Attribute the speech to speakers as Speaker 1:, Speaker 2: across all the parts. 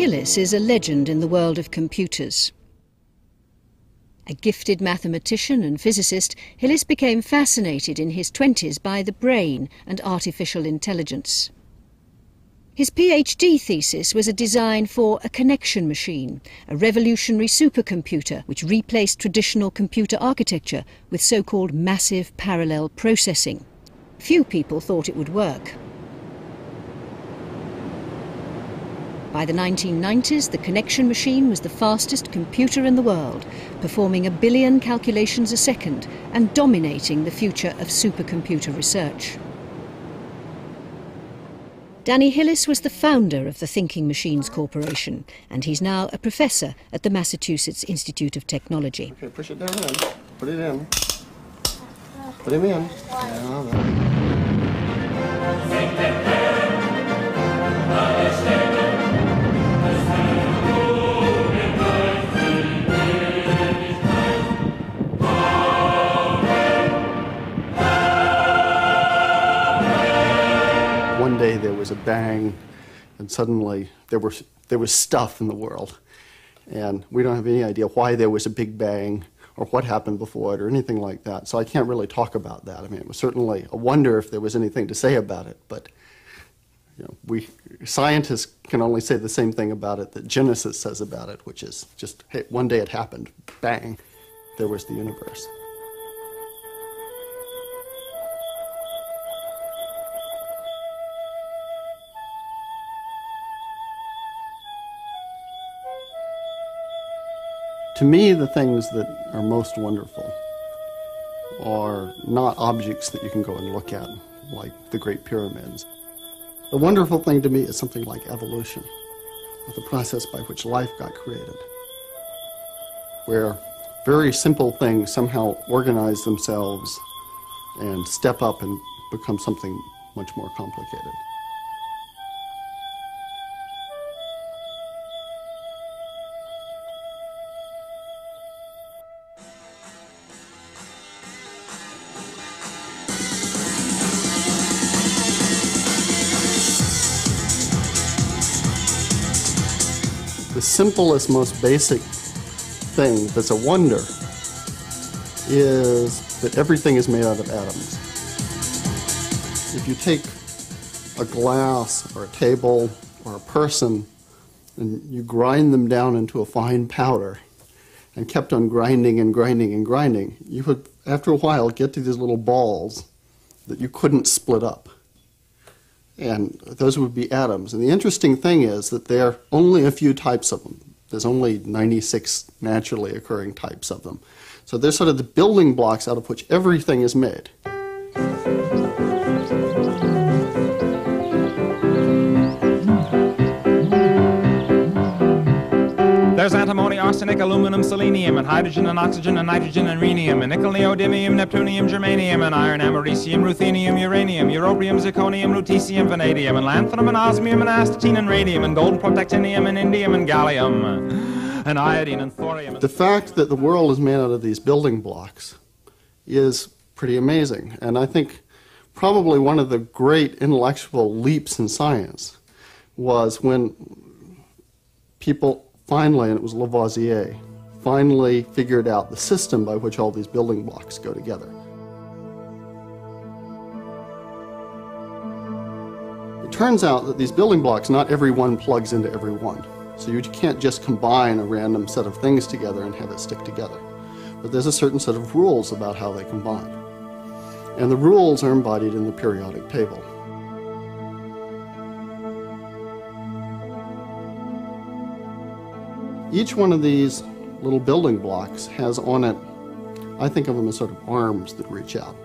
Speaker 1: Hillis is a legend in the world of computers. A gifted mathematician and physicist, Hillis became fascinated in his 20s by the brain and artificial intelligence. His PhD thesis was a design for a connection machine, a revolutionary supercomputer which replaced traditional computer architecture with so-called massive parallel processing. Few people thought it would work. By the 1990s, the connection machine was the fastest computer in the world, performing 1 billion calculations a second and dominating the future of supercomputer research. Danny Hillis was the founder of the Thinking Machines Corporation, and he's now a professor at the Massachusetts Institute of Technology.
Speaker 2: Okay, push it down in. Put it in. Put him in. Yeah, one day there was a bang, and suddenly there was stuff in the world, and we don't have any idea why there was a big bang or what happened before it or anything like that. So I can't really talk about that. I mean, it was certainly a wonder if there was anything to say about it, but you know, we scientists can only say the same thing about it that Genesis says about it, which is just, hey, one day it happened, bang, there was the universe. To me, the things that are most wonderful are not objects that you can go and look at, like the Great Pyramids. The wonderful thing to me is something like evolution, the process by which life got created, where very simple things somehow organize themselves and step up and become something much more complicated. The simplest, most basic thing that's a wonder is that everything is made out of atoms. If you take a glass or a table or a person and you grind them down into a fine powder and kept on grinding and grinding and grinding, you would, after a while, get to these little balls that you couldn't split up. And those would be atoms. And the interesting thing is that there are only a few types of them. There's only 96 naturally occurring types of them. So they're sort of the building blocks out of which everything is made.
Speaker 3: There's antimony, arsenic, aluminum, selenium, and hydrogen, and oxygen, and nitrogen, and rhenium, and nickel, neodymium, neptunium, germanium, and iron, americium, ruthenium, uranium, europium, zirconium, lutetium, vanadium, and lanthanum, and osmium, and astatine, and radium, and gold, protactinium, and indium, and gallium, and iodine, and thorium.
Speaker 2: The fact that the world is made out of these building blocks is pretty amazing, and I think probably one of the great intellectual leaps in science was when people finally, and it was Lavoisier, finally figured out the system by which all these building blocks go together. It turns out that these building blocks, not every one plugs into every one. So you can't just combine a random set of things together and have it stick together. But there's a certain set of rules about how they combine. And the rules are embodied in the periodic table. Each one of these little building blocks has on it, I think of them as sort of arms that reach out,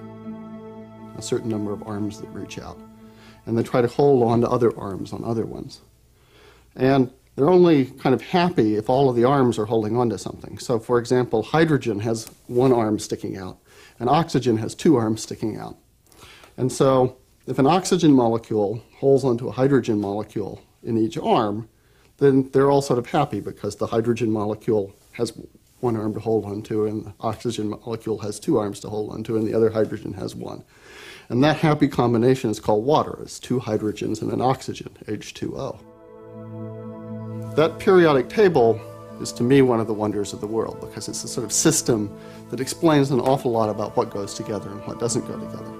Speaker 2: a certain number of arms that reach out. And they try to hold on to other arms on other ones. And they're only kind of happy if all of the arms are holding on to something. So for example, hydrogen has one arm sticking out, and oxygen has two arms sticking out. And so if an oxygen molecule holds onto a hydrogen molecule in each arm, then they're all sort of happy because the hydrogen molecule has one arm to hold onto and the oxygen molecule has two arms to hold onto and the other hydrogen has one. And that happy combination is called water. It's two hydrogens and an oxygen, H2O. That periodic table is, to me, one of the wonders of the world, because it's a sort of system that explains an awful lot about what goes together and what doesn't go together.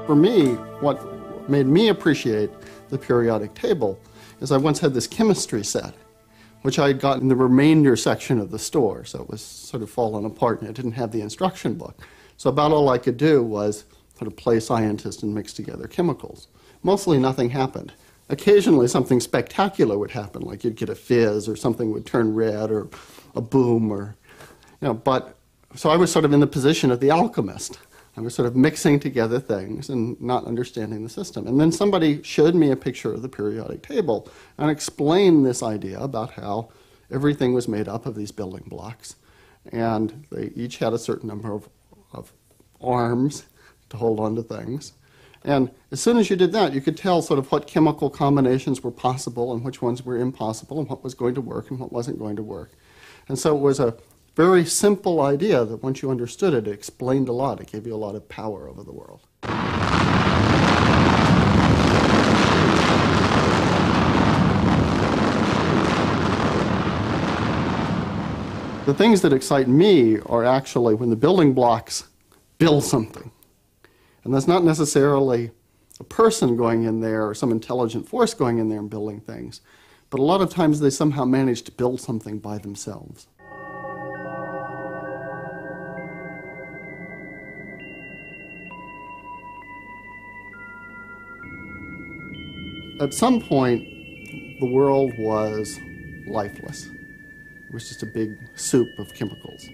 Speaker 2: For me, what made me appreciate the periodic table is I once had this chemistry set, which I had gotten in the remainder section of the store, so it was sort of fallen apart and it didn't have the instruction book. So about all I could do was sort of play scientist and mix together chemicals. Mostly nothing happened. Occasionally something spectacular would happen, like you'd get a fizz or something would turn red or a boom or, so I was sort of in the position of the alchemist. I was sort of mixing together things and not understanding the system. And then somebody showed me a picture of the periodic table and explained this idea about how everything was made up of these building blocks. And they each had a certain number of arms to hold on to things. And as soon as you did that, you could tell sort of what chemical combinations were possible and which ones were impossible and what was going to work and what wasn't going to work. And so it was a very simple idea that once you understood it, it explained a lot. It gave you a lot of power over the world. The things that excite me are actually when the building blocks build something. And that's not necessarily a person going in there or some intelligent force going in there and building things, but a lot of times they somehow manage to build something by themselves. At some point, the world was lifeless. It was just a big soup of chemicals.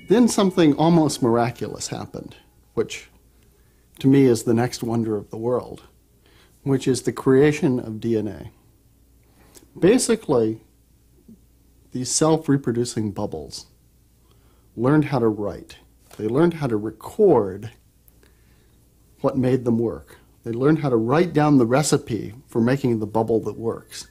Speaker 2: Then something almost miraculous happened, which to me is the next wonder of the world, which is the creation of DNA. Basically, these self-reproducing bubbles learned how to write. They learned how to record what made them work. They learned how to write down the recipe for making the bubble that works.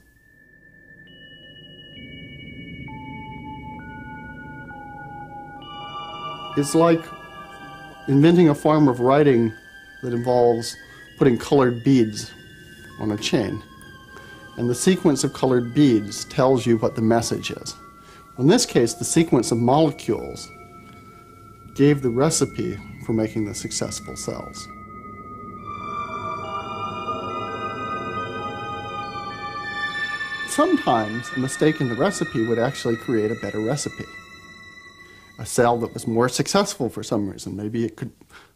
Speaker 2: It's like inventing a form of writing that involves putting colored beads on a chain. And the sequence of colored beads tells you what the message is. In this case, the sequence of molecules gave the recipe for making the successful cells. Sometimes a mistake in the recipe would actually create a better recipe. A cell that was more successful for some reason. Maybe it could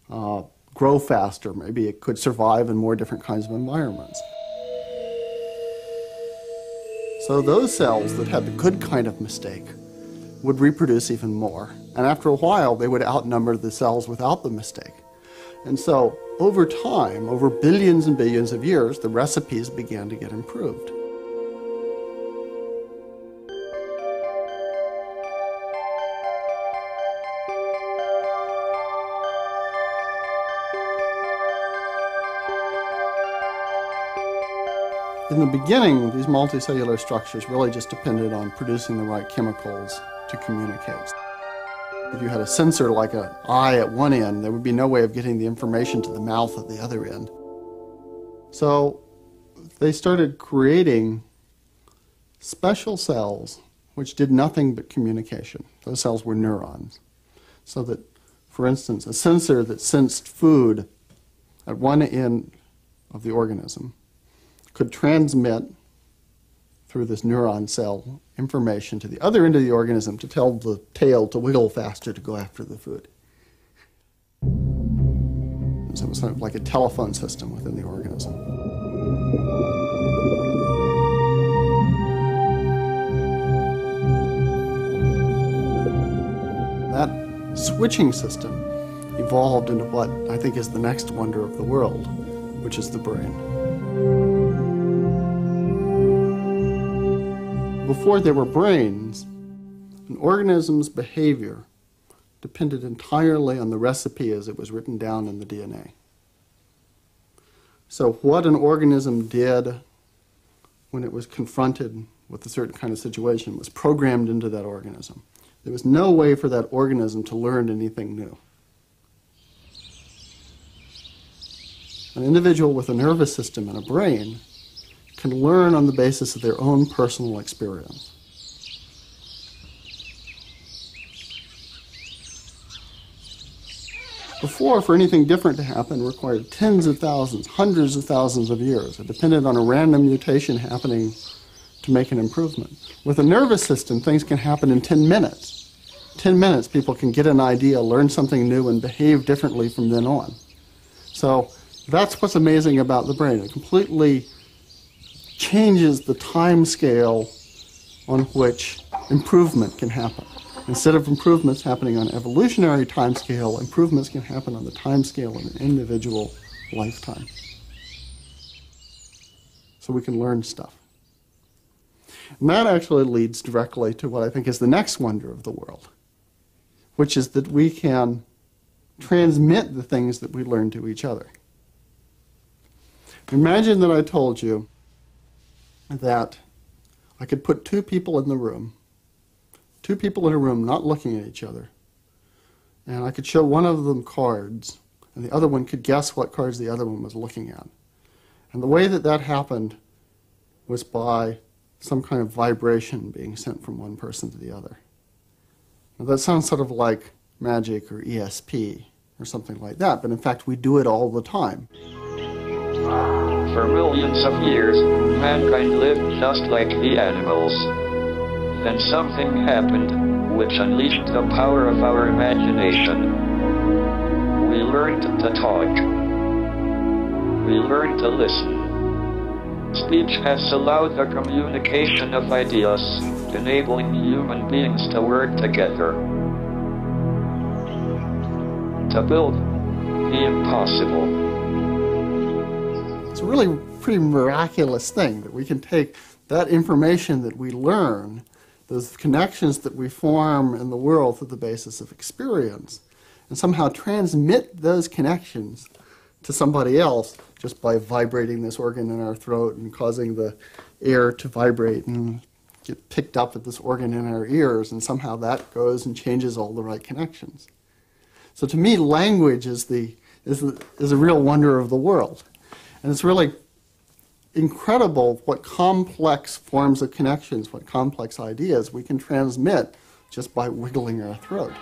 Speaker 2: grow faster. Maybe it could survive in more different kinds of environments. So those cells that had the good kind of mistake would reproduce even more. And after a while, they would outnumber the cells without the mistake. And so over time, over billions and billions of years, the recipes began to get improved. In the beginning, these multicellular structures really just depended on producing the right chemicals to communicate. If you had a sensor like an eye at one end, there would be no way of getting the information to the mouth at the other end. So they started creating special cells which did nothing but communication. Those cells were neurons. So that, for instance, a sensor that sensed food at one end of the organism could transmit through this neuron cell information to the other end of the organism to tell the tail to wiggle faster to go after the food. So it was sort of like a telephone system within the organism. That switching system evolved into what I think is the next wonder of the world, which is the brain. Before there were brains, an organism's behavior depended entirely on the recipe as it was written down in the DNA. So what an organism did when it was confronted with a certain kind of situation was programmed into that organism. There was no way for that organism to learn anything new. An individual with a nervous system and a brain can learn on the basis of their own personal experience. Before, for anything different to happen, required tens of thousands, hundreds of thousands of years. It depended on a random mutation happening to make an improvement. With a nervous system, things can happen in 10 minutes. 10 minutes, people can get an idea, learn something new, and behave differently from then on. So that's what's amazing about the brain. It completely changes the time scale on which improvement can happen. Instead of improvements happening on evolutionary time scale, improvements can happen on the time scale of an individual lifetime. So we can learn stuff. And that actually leads directly to what I think is the next wonder of the world, which is that we can transmit the things that we learn to each other. Imagine that I told you that I could put two people in a room not looking at each other, and I could show one of them cards, and the other one could guess what cards the other one was looking at. And the way that that happened was by some kind of vibration being sent from one person to the other. Now that sounds sort of like magic or ESP or something like that, but in fact we do it all the time.
Speaker 4: For millions of years, mankind lived just like the animals. Then something happened, which unleashed the power of our imagination. We learned to talk. We learned to listen. Speech has allowed the communication of ideas, enabling human beings to work together. To build the impossible.
Speaker 2: It's a really pretty miraculous thing that we can take that information that we learn, those connections that we form in the world through the basis of experience, and somehow transmit those connections to somebody else just by vibrating this organ in our throat and causing the air to vibrate and get picked up at this organ in our ears, and somehow that goes and changes all the right connections. So to me, language is a real wonder of the world. And it's really incredible what complex forms of connections, what complex ideas we can transmit just by wiggling our throat.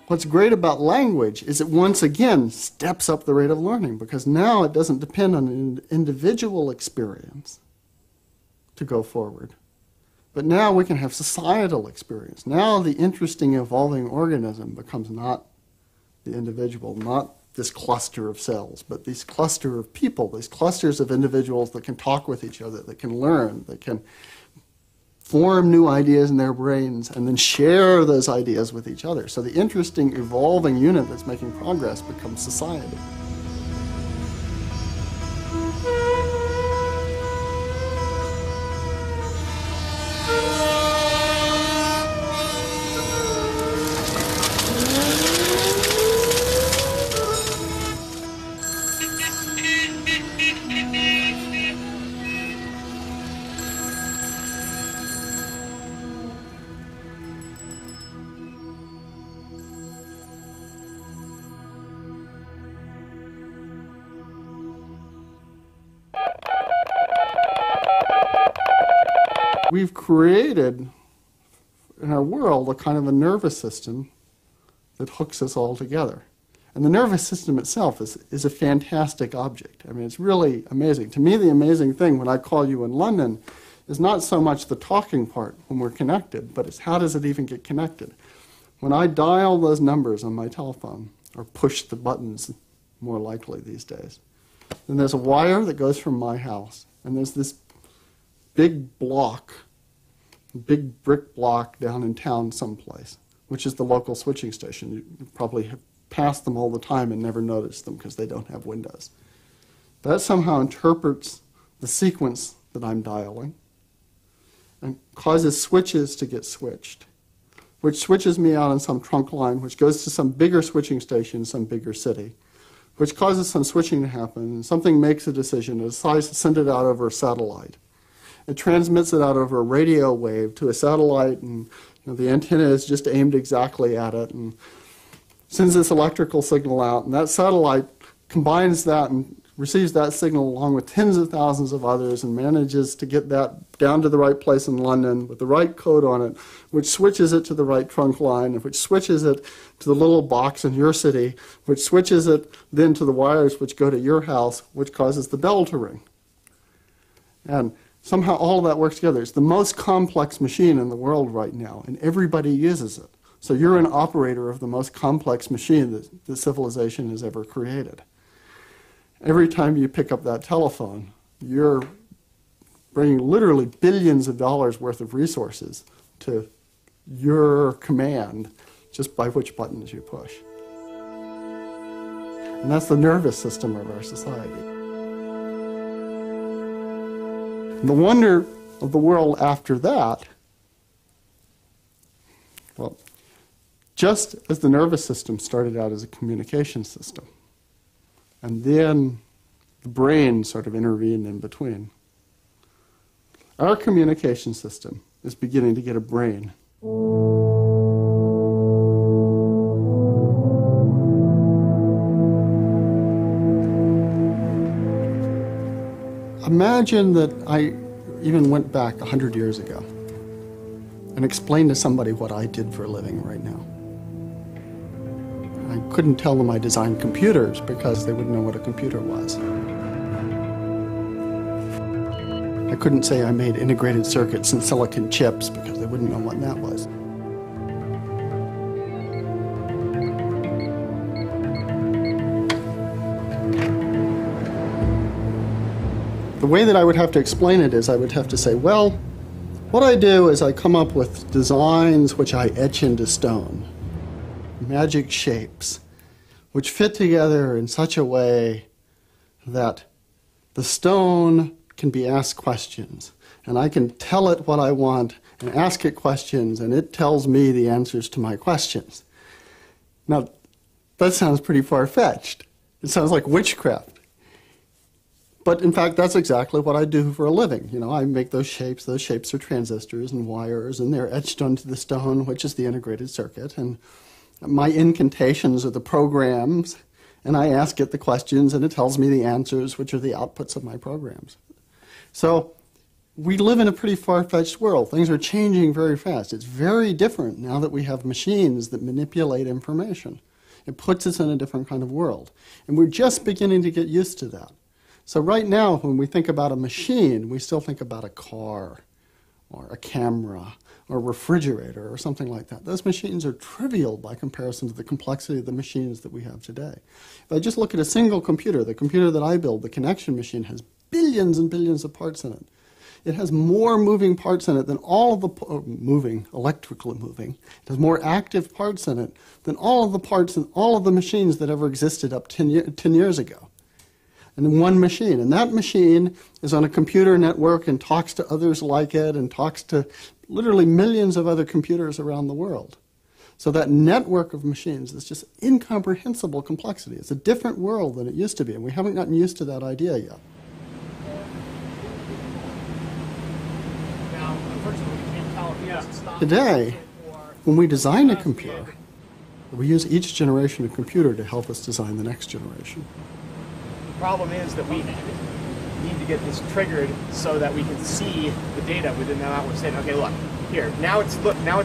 Speaker 2: What's great about language is it once again steps up the rate of learning, because now it doesn't depend on an individual experience to go forward. But now we can have societal experience. Now the interesting evolving organism becomes not the individual, not this cluster of cells, but this cluster of people, these clusters of individuals that can talk with each other, that can learn, that can form new ideas in their brains and then share those ideas with each other. So the interesting evolving unit that's making progress becomes society. We've created in our world a kind of a nervous system that hooks us all together. And the nervous system itself is a fantastic object. I mean, it's really amazing. To me, the amazing thing when I call you in London is not so much the talking part when we're connected, but it's how does it even get connected. When I dial those numbers on my telephone, or push the buttons more likely these days, then there's a wire that goes from my house, and there's this big block, big brick block down in town someplace, which is the local switching station. You probably have passed them all the time and never noticed them because they don't have windows. That somehow interprets the sequence that I'm dialing and causes switches to get switched, which switches me out on some trunk line, which goes to some bigger switching station in some bigger city, which causes some switching to happen, and something makes a decision, it decides to send it out over a satellite. It transmits it out over a radio wave to a satellite, and the antenna is just aimed exactly at it, and sends this electrical signal out, and that satellite combines that and receives that signal along with tens of thousands of others and manages to get that down to the right place in London with the right code on it, which switches it to the right trunk line, which switches it to the little box in your city, which switches it then to the wires which go to your house, which causes the bell to ring. And somehow all of that works together. It's the most complex machine in the world right now, and everybody uses it. So you're an operator of the most complex machine that civilization has ever created. Every time you pick up that telephone, you're bringing literally billions of dollars worth of resources to your command just by which buttons you push. And that's the nervous system of our society. And the wonder of the world after that, well, just as the nervous system started out as a communication system, and then the brain sort of intervened in between. Our communication system is beginning to get a brain. Imagine that I even went back 100 years ago and explained to somebody what I did for a living right now. I couldn't tell them I designed computers because they wouldn't know what a computer was. I couldn't say I made integrated circuits and silicon chips because they wouldn't know what that was. The way that I would have to explain it is I would have to say, well, what I do is I come up with designs which I etch into stone. Magic shapes, which fit together in such a way that the stone can be asked questions, and I can tell it what I want and ask it questions, and it tells me the answers to my questions. Now, that sounds pretty far-fetched. It sounds like witchcraft. But in fact, that's exactly what I do for a living. I make those shapes. Those shapes are transistors and wires, and they're etched onto the stone, which is the integrated circuit. And my incantations are the programs, and I ask it the questions, and it tells me the answers, which are the outputs of my programs. So we live in a pretty far-fetched world. Things are changing very fast. It's very different now that we have machines that manipulate information. It puts us in a different kind of world. And we're just beginning to get used to that. So right now, when we think about a machine, we still think about a car or a camera or a refrigerator or something like that. Those machines are trivial by comparison to the complexity of the machines that we have today. If I just look at a single computer, the computer that I build, the connection machine, has billions and billions of parts in it. It has more moving parts in it than all of the electrically moving. It has more active parts in it than all of the parts in all of the machines that ever existed up 10 years ago. And one machine. And that machine is on a computer network and talks to others like it and talks to literally millions of other computers around the world. So that network of machines is just incomprehensible complexity. It's a different world than it used to be, and we haven't gotten used to that idea yet. Today, when we design a computer, we use each generation of computer to help us design the next generation.
Speaker 5: The problem is that we need to get this triggered so that we can see the data within that we're saying, okay, look, here, now it's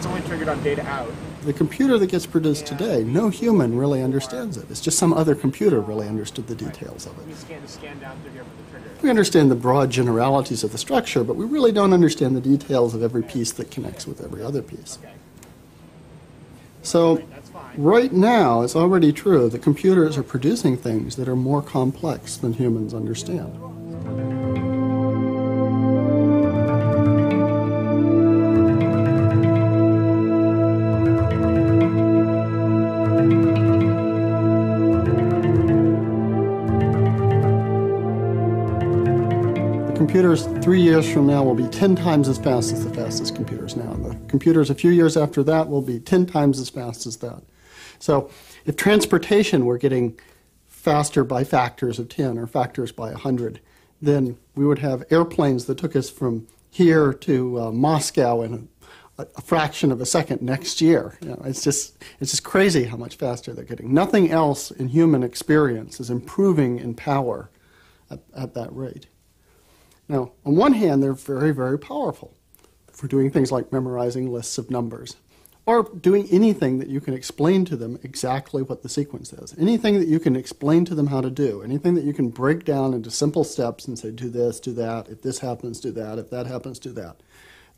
Speaker 5: only triggered on data out.
Speaker 2: The computer that gets produced today, no human really understands it. It's just some other computer really understood the details of it.
Speaker 5: We scan down through here for the trigger.
Speaker 2: We understand the broad generalities of the structure, but we really don't understand the details of every piece that connects with every other piece. So right now, it's already true that computers are producing things that are more complex than humans understand. computers 3 years from now will be 10 times as fast as the fastest computers now. And the computers a few years after that will be 10 times as fast as that. So if transportation were getting faster by factors of 10 or factors by 100, then we would have airplanes that took us from here to Moscow in a fraction of a second next year. You know, it's just crazy how much faster they're getting. Nothing else in human experience is improving in power at that rate. Now, on one hand, they're very, very powerful for doing things like memorizing lists of numbers, or doing anything that you can explain to them exactly what the sequence is. Anything that you can explain to them how to do. Anything that you can break down into simple steps and say, do this, do that. If this happens, do that. If that happens, do that.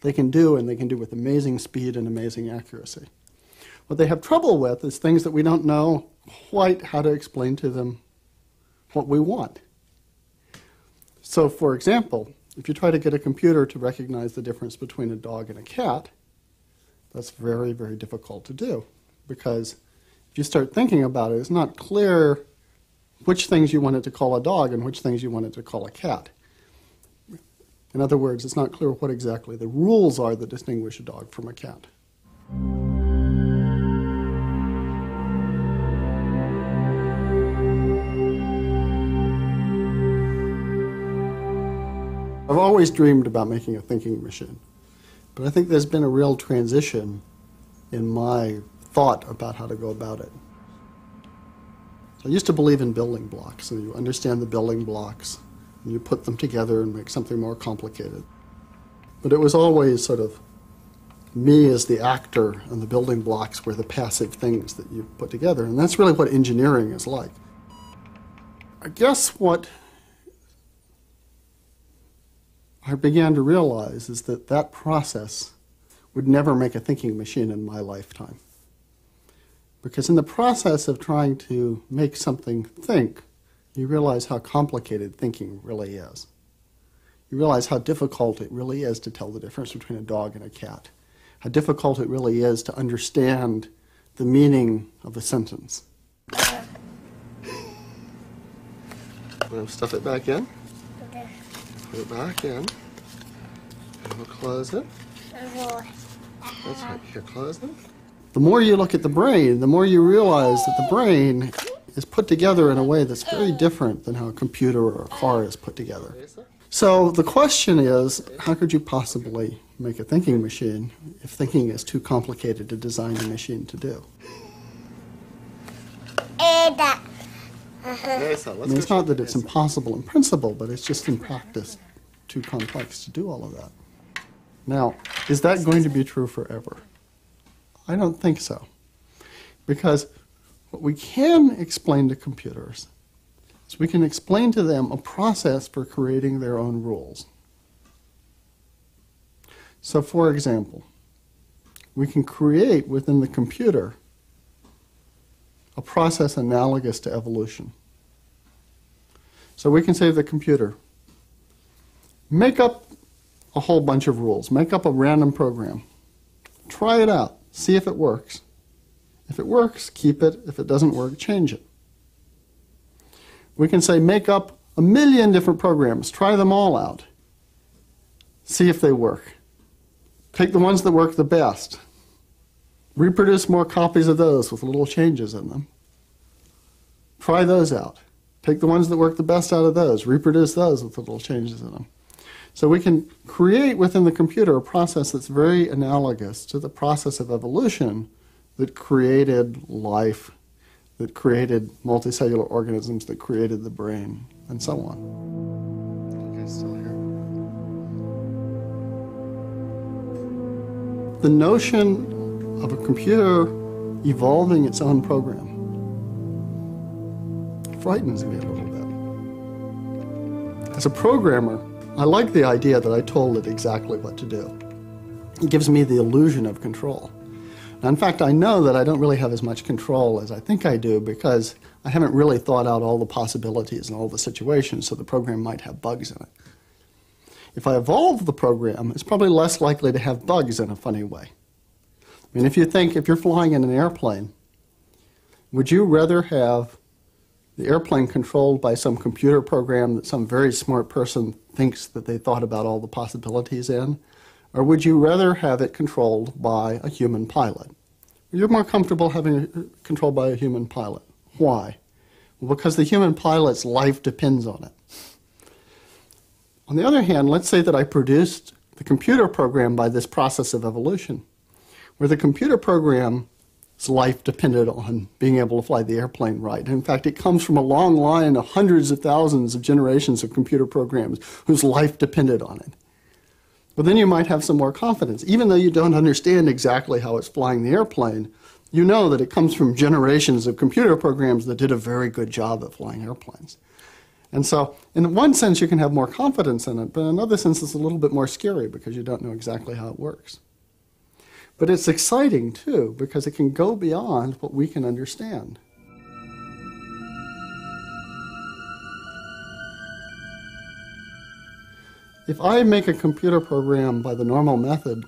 Speaker 2: They can do, and they can do with amazing speed and amazing accuracy. What they have trouble with is things that we don't know quite how to explain to them what we want. So, for example, if you try to get a computer to recognize the difference between a dog and a cat, that's very, very difficult to do, because if you start thinking about it, it's not clear which things you want it to call a dog and which things you want it to call a cat. In other words, it's not clear what exactly the rules are that distinguish a dog from a cat. I've always dreamed about making a thinking machine, but I think there's been a real transition in my thought about how to go about it. So I used to believe in building blocks, and you understand the building blocks, and you put them together and make something more complicated. But it was always sort of me as the actor, and the building blocks were the passive things that you put together, and that's really what engineering is like. I guess what I began to realize is that that process would never make a thinking machine in my lifetime. Because in the process of trying to make something think, you realize how complicated thinking really is. You realize how difficult it really is to tell the difference between a dog and a cat. How difficult it really is to understand the meaning of a sentence. We'll stuff it back in.
Speaker 6: Okay.
Speaker 2: Put it back in. And we'll close it. That's right. Here, close it. The more you look at the brain, the more you realize that the brain is put together in a way that's very different than how a computer or a car is put together. So the question is, how could you possibly make a thinking machine if thinking is too complicated to design a machine to do? I mean, it's not that it's impossible in principle, but it's just in practice too complex to do all of that. Now, is that going to be true forever? I don't think so. Because what we can explain to computers is we can explain to them a process for creating their own rules. So, for example, we can create within the computer a process analogous to evolution. So we can say to the computer, make up a whole bunch of rules, make up a random program, try it out, see if it works. If it works, keep it. If it doesn't work, change it. We can say, make up 1,000,000 different programs, try them all out, see if they work. Take the ones that work the best, reproduce more copies of those with little changes in them. Try those out. Take the ones that work the best out of those, reproduce those with little changes in them. So we can create within the computer a process that's very analogous to the process of evolution that created life, that created multicellular organisms, that created the brain, and so on. Okay, still here. The notion of a computer evolving its own program frightens me a little bit. As a programmer, I like the idea that I told it exactly what to do. It gives me the illusion of control. Now, in fact, I know that I don't really have as much control as I think I do because I haven't really thought out all the possibilities and all the situations, so the program might have bugs in it. If I evolve the program, it's probably less likely to have bugs in a funny way. I mean, if you're flying in an airplane, would you rather have the airplane controlled by some computer program that some very smart person thinks that they thought about all the possibilities in? Or would you rather have it controlled by a human pilot? You're more comfortable having it controlled by a human pilot. Why? Well, because the human pilot's life depends on it. On the other hand, let's say that I produced the computer program by this process of evolution, where the computer program's life depended on being able to fly the airplane right. In fact, it comes from a long line of hundreds of thousands of generations of computer programs whose life depended on it. But then you might have some more confidence. Even though you don't understand exactly how it's flying the airplane, you know that it comes from generations of computer programs that did a very good job at flying airplanes. And so, in one sense, you can have more confidence in it, but in another sense, it's a little bit more scary because you don't know exactly how it works. But it's exciting, too, because it can go beyond what we can understand. If I make a computer program by the normal method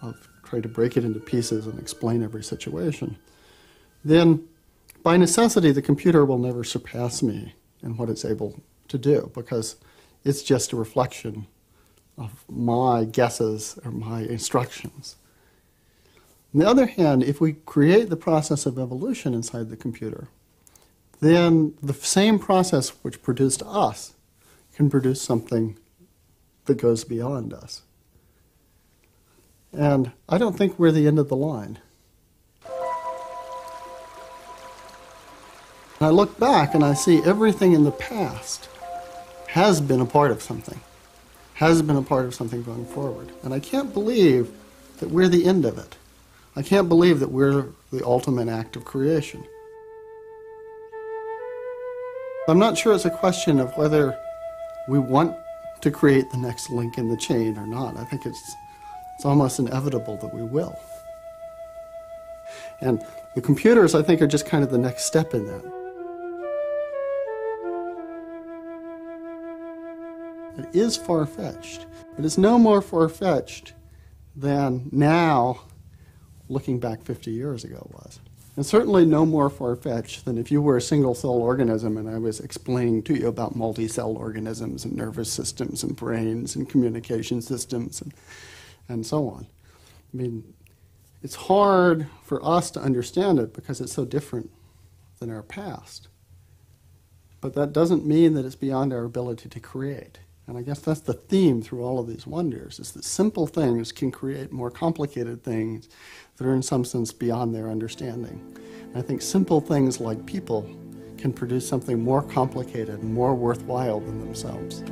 Speaker 2: of trying to break it into pieces and explain every situation, then by necessity, the computer will never surpass me in what it's able to do, because it's just a reflection of my guesses or my instructions. On the other hand, if we create the process of evolution inside the computer, then the same process which produced us can produce something that goes beyond us. And I don't think we're the end of the line. And I look back and I see everything in the past has been a part of something, has been a part of something going forward. And I can't believe that we're the end of it. I can't believe that we're the ultimate act of creation. I'm not sure it's a question of whether we want to create the next link in the chain or not. I think it's almost inevitable that we will. And the computers, I think, are just kind of the next step in that. It is far-fetched, but it's no more far-fetched than now, looking back 50 years ago was. And certainly no more far-fetched than if you were a single-cell organism and I was explaining to you about multi-cell organisms and nervous systems and brains and communication systems and so on. I mean, it's hard for us to understand it because it's so different than our past. But that doesn't mean that it's beyond our ability to create. And I guess that's the theme through all of these wonders, is that simple things can create more complicated things that are in some sense beyond their understanding. And I think simple things like people can produce something more complicated and more worthwhile than themselves.